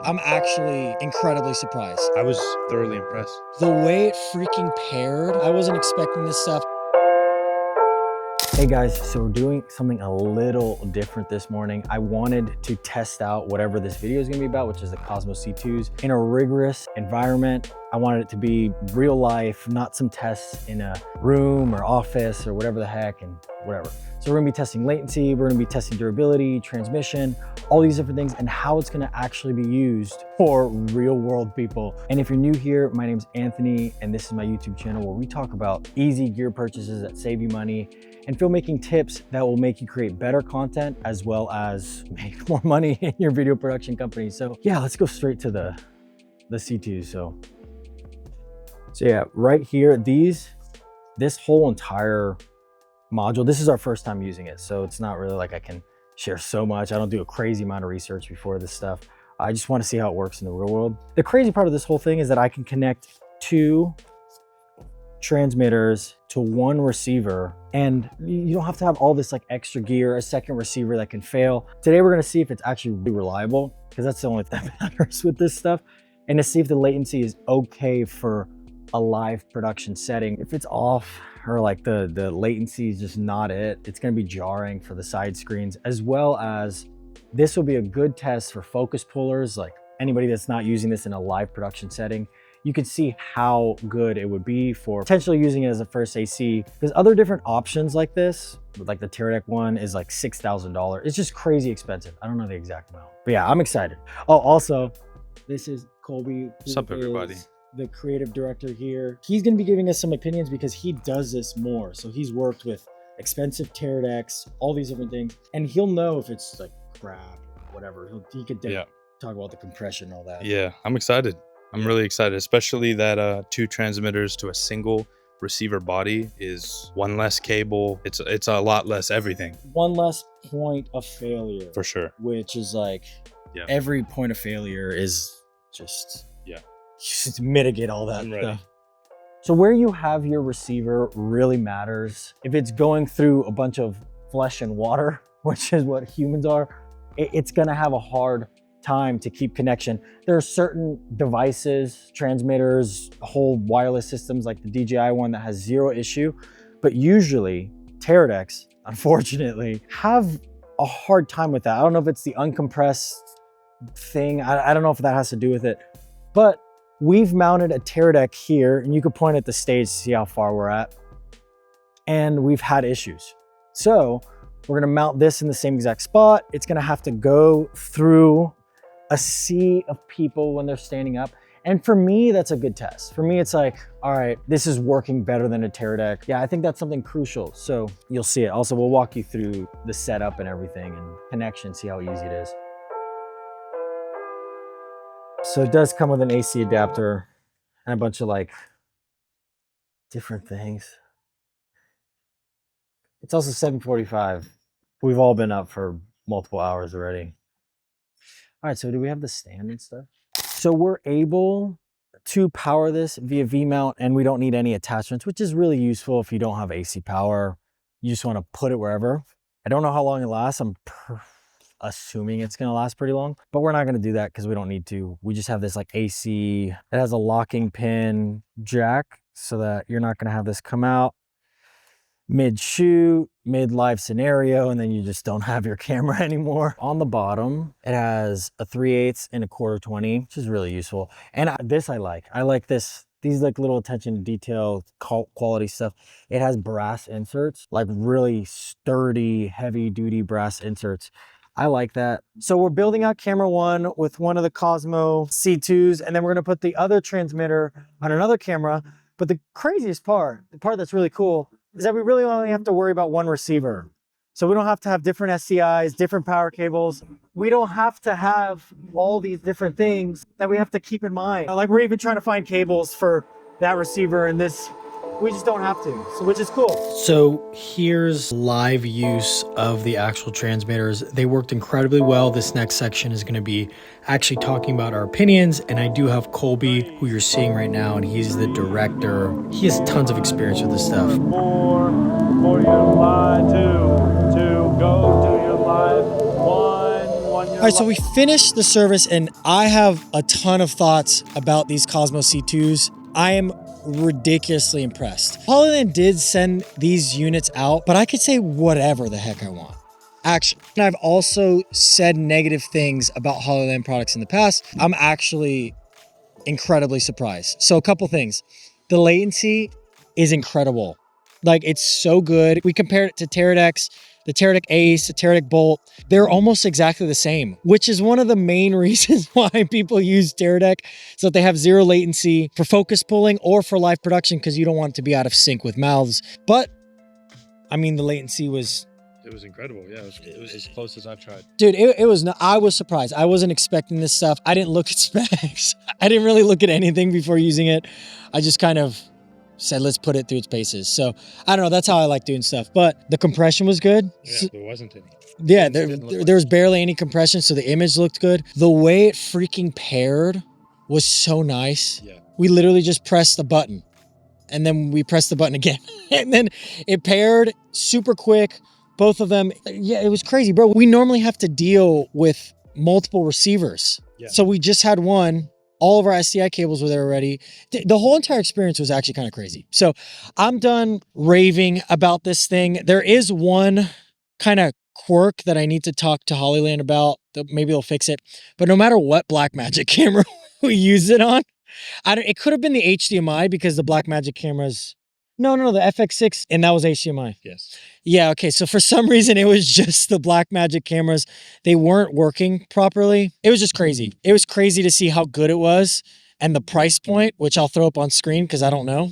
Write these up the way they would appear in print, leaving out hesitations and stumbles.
I'm actually incredibly surprised. I was thoroughly impressed. The way it freaking paired, I wasn't expecting this stuff. Hey guys, so we're doing something a little different this morning. I wanted to test out whatever this video is gonna be about, which is the Cosmo C2s, in a rigorous environment. I wanted it to be real life, not some tests in a room or office or whatever the heck and whatever. So we're gonna be testing latency, we're gonna be testing durability, transmission, all these different things, and how it's gonna actually be used for real world people. And if you're new here, my name's Anthony, and this is my YouTube channel where we talk about easy gear purchases that save you money and filmmaking tips that will make you create better content as well as make more money in your video production company. So yeah, let's go straight to the C2s. So yeah, right here, this whole entire module, this is our first time using it. So it's not really like I can share so much. I don't do a crazy amount of research before this stuff. I just want to see how it works in the real world. The crazy part of this whole thing is that I can connect two transmitters to one receiver, and you don't have to have all this like extra gear, a second receiver that can fail. Today we're going to see if it's actually really reliable, because that's the only thing that matters with this stuff, and to see if the latency is okay for a live production setting. If it's off or like the latency is just not it, it's going to be jarring for the side screens, as well as this will be a good test for focus pullers, like anybody that's not using this in a live production setting. You can see how good it would be for potentially using it as a first AC. There's other different options like this, like the Teradek one is like $6,000. It's just crazy expensive. I don't know the exact amount, but yeah, I'm excited. Oh, also, this is Colby. What's up, everybody? The creative director here. He's gonna be giving us some opinions because he does this more. So he's worked with expensive Teradeks, all these different things, and he'll know if it's like crap, whatever. He could talk about the compression and all that. Yeah, I'm excited. I'm really excited, especially that two transmitters to a single receiver body is one less cable. It's a lot less everything. One less point of failure. For sure. Which is like, every point of failure is just, just mitigate all that stuff. So where you have your receiver really matters. If it's going through a bunch of flesh and water, which is what humans are, it's gonna have a hard time to keep connection. There are certain devices, transmitters, whole wireless systems like the DJI one that has zero issue, but usually Teradeks, unfortunately, have a hard time with that. I don't know if it's the uncompressed thing. I don't know if that has to do with it, but we've mounted a Teradek here, and you could point at the stage to see how far we're at, and we've had issues. So we're gonna mount this in the same exact spot. It's gonna have to go through a sea of people when they're standing up. And for me, that's a good test. For me, it's like, all right, this is working better than a Teradek. Yeah, I think that's something crucial. So you'll see it. Also, we'll walk you through the setup and everything and connection, see how easy it is. So it does come with an AC adapter and a bunch of like different things. It's also 7:45. We've all been up for multiple hours already. All right, so do we have the stand and stuff? So we're able to power this via V-mount, and we don't need any attachments, which is really useful if you don't have AC power. You just want to put it wherever. I don't know how long it lasts. I'm assuming it's gonna last pretty long, but we're not gonna do that because we don't need to. We just have this like AC. It has a locking pin jack so that you're not gonna have this come out mid-shoot, mid-live scenario, and then you just don't have your camera anymore. On the bottom, it has a 3/8 and a 1/4 20, which is really useful. And this I like this. These like little attention to detail, quality stuff. It has brass inserts, like really sturdy, heavy-duty brass inserts. I like that. So we're building out camera one with one of the Cosmo C2s, and then we're gonna put the other transmitter on another camera. But the craziest part, the part that's really cool, is that we really only have to worry about one receiver. So we don't have to have different SCIs, different power cables. We don't have to have all these different things that we have to keep in mind. Like we're even trying to find cables for that receiver and this. We just don't have to, so, which is cool. So here's live use of the actual transmitters. They worked incredibly well. This next section is gonna be actually talking about our opinions, and I do have Colby, who you're seeing right now, and he's the director. He has tons of experience with this stuff. For your live, two, go to your live, one All right, so we finished the service and I have a ton of thoughts about these Cosmo C2s. I am ridiculously impressed. Hollyland did send these units out, but I could say whatever the heck I want. Actually, and I've also said negative things about Hollyland products in the past. I'm actually incredibly surprised. So a couple things. The latency is incredible. Like, it's so good. We compared it to Teradek, the Teradek Ace, the Teradek Bolt. They're almost exactly the same, which is one of the main reasons why people use Teradek, so that they have zero latency for focus pulling or for live production, because you don't want it to be out of sync with mouths. But I mean, the latency was... It was incredible. Yeah, it was as close as I've tried. Dude, it was not, I was surprised. I wasn't expecting this stuff. I didn't look at specs. I didn't really look at anything before using it. I just kind of said, let's put it through its paces. So I don't know, that's how I like doing stuff. But the compression was good. Yeah, there wasn't any. Yeah, there was barely any compression, so the image looked good. The way it freaking paired was so nice. Yeah. We literally just pressed the button, and then we pressed the button again. And then it paired super quick, both of them. Yeah, it was crazy, bro. We normally have to deal with multiple receivers. Yeah. So we just had one. All of our SDI cables were there already. The whole entire experience was actually kind of crazy. So I'm done raving about this thing. There is one kind of quirk that I need to talk to Hollyland about. Maybe they'll fix it. But no matter what Blackmagic camera we use it on, it could have been the HDMI, because the Blackmagic cameras... No, the FX6, and that was HDMI. Yes. Yeah, okay. So for some reason, it was just the Blackmagic cameras. They weren't working properly. It was just crazy. It was crazy to see how good it was and the price point, which I'll throw up on screen because I don't know.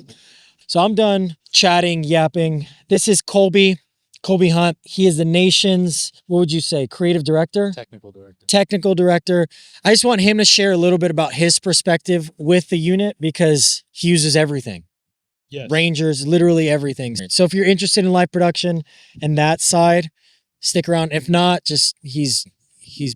So I'm done chatting, yapping. This is Colby Hunt. He is the nation's, what would you say, creative director? Technical director. Technical director. I just want him to share a little bit about his perspective with the unit, because he uses everything. Yes. Rangers, literally everything. So if you're interested in live production and that side, stick around. If not, just he's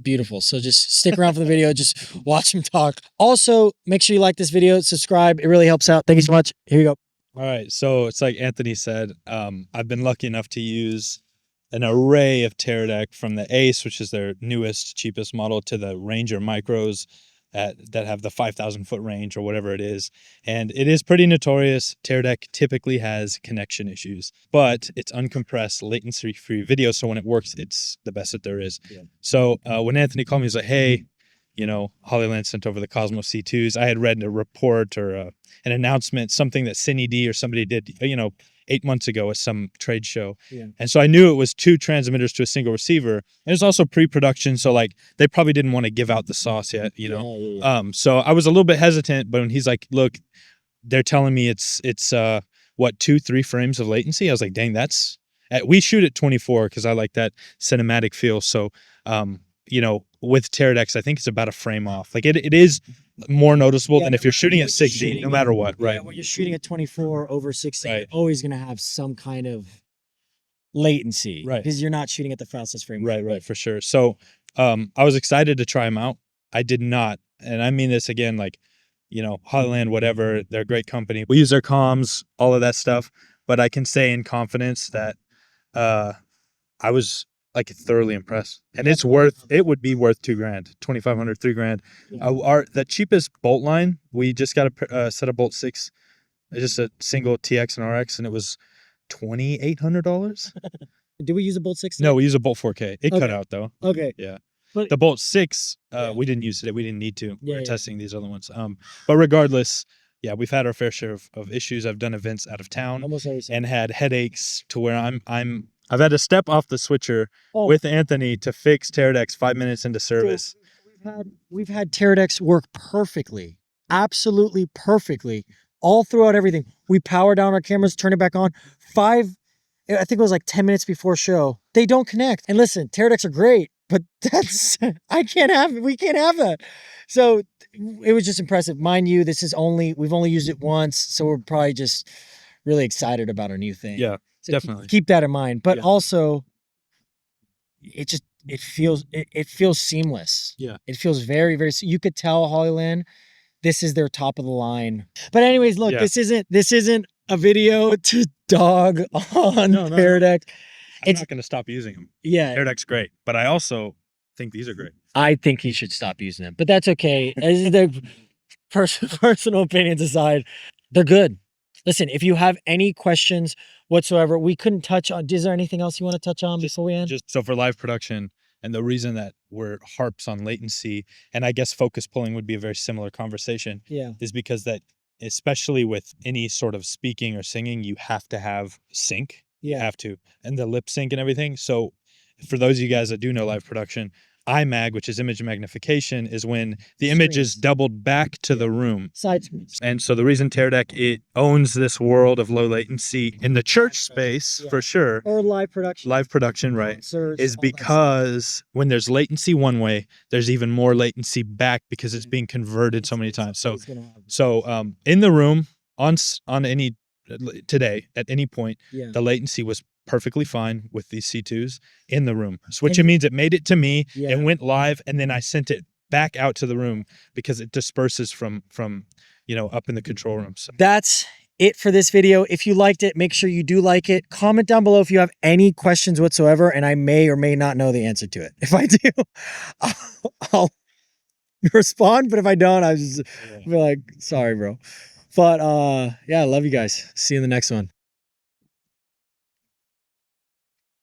beautiful. So just stick around for the video. Just watch him talk. Also, make sure you like this video, subscribe. It really helps out. Thank you so much. Here you go. All right. So it's like Anthony said, I've been lucky enough to use an array of Teradek, from the Ace, which is their newest, cheapest model, to the Ranger Micros that have the 5,000 foot range or whatever it is. And it is pretty notorious. Teradek typically has connection issues, but it's uncompressed, latency-free video. So when it works, it's the best that there is. Yeah. So when Anthony called me, he's like, hey, you know, Hollyland sent over the Cosmo C2s. I had read a report or an announcement, something that Cine D or somebody did, you know, 8 months ago at some trade show. Yeah. And so I knew it was 2 transmitters to a single receiver. And it's also pre-production, so like they probably didn't want to give out the sauce yet, you know. Yeah. So I was a little bit hesitant, but when he's like, look, they're telling me it's what, 2-3 frames of latency. I was like, dang, that's we shoot at 24 because I like that cinematic feel. So you know, with Teradek, I think it's about a frame off. Like it is more noticeable than if you're shooting at 60, no matter what, right? Yeah, when you're shooting at 24 over 60, right, you're always going to have some kind of latency, right? Because you're not shooting at the fastest frame. Right, for sure. So I was excited to try them out. I did not, and I mean this again, like, you know, Hollyland, whatever, they're a great company. We use their comms, all of that stuff, but I can say in confidence that I was like thoroughly impressed, and it would be worth $2,000, $2,500, $3,000. Yeah. The cheapest bolt line, we just got a set of Bolt 6, just a single TX and RX, and it was $2,800. Did we use a Bolt 6? No, we use a Bolt 4K. It cut out though. Okay. Yeah. But the Bolt 6, we didn't use it. We didn't need to. We're testing these other ones. But regardless, yeah, we've had our fair share of issues. I've done events out of town and had headaches to where I've had to step off the switcher with Anthony to fix Teradek's 5 minutes into service. So we've had Teradek's work perfectly, absolutely perfectly, all throughout everything. We power down our cameras, turn it back on. I think it was like 10 minutes before show. They don't connect. And listen, Teradek's are great, but we can't have that. So it was just impressive. Mind you, we've only used it once, so we're probably just really excited about our new thing. Yeah. So definitely keep that in mind, but also it feels seamless. Yeah, it feels very, very. You could tell Hollyland, this is their top of the line. But anyways, look, this isn't a video to dog on Teradek. I'm not going to stop using them. Yeah, Teradek's great, but I also think these are great. I think he should stop using them, but that's okay. As the personal opinions aside, they're good. Listen, if you have any questions whatsoever, we couldn't touch on. Is there anything else you want to touch on before we end? Just so for live production, and the reason that we're harps on latency, and I guess focus pulling would be a very similar conversation, Yeah. is because that, especially with any sort of speaking or singing, you have to have sync. You Yeah. have to, and the lip sync and everything. So for those of you guys that do know live production, IMAG, which is image magnification, is when the image is doubled back to the room. Side screens. And so the reason Teradek, it owns this world of low latency in the church space, for sure, Or live production, right, concerts, is all that because when there's latency one way, there's even more latency back because it's being converted so many times. So in the room on any today at any point, Yeah. the latency was perfectly fine with these C2s in the room, which it means it made it to me and went live, and then I sent it back out to the room because it disperses from up in the control room. So that's it for this video. If you liked it, make sure you do like it. Comment down below if you have any questions whatsoever, and I may or may not know the answer to it. If I do, I'll respond, but if I don't, I'll just be like, sorry, bro. But yeah, I love you guys. See you in the next one.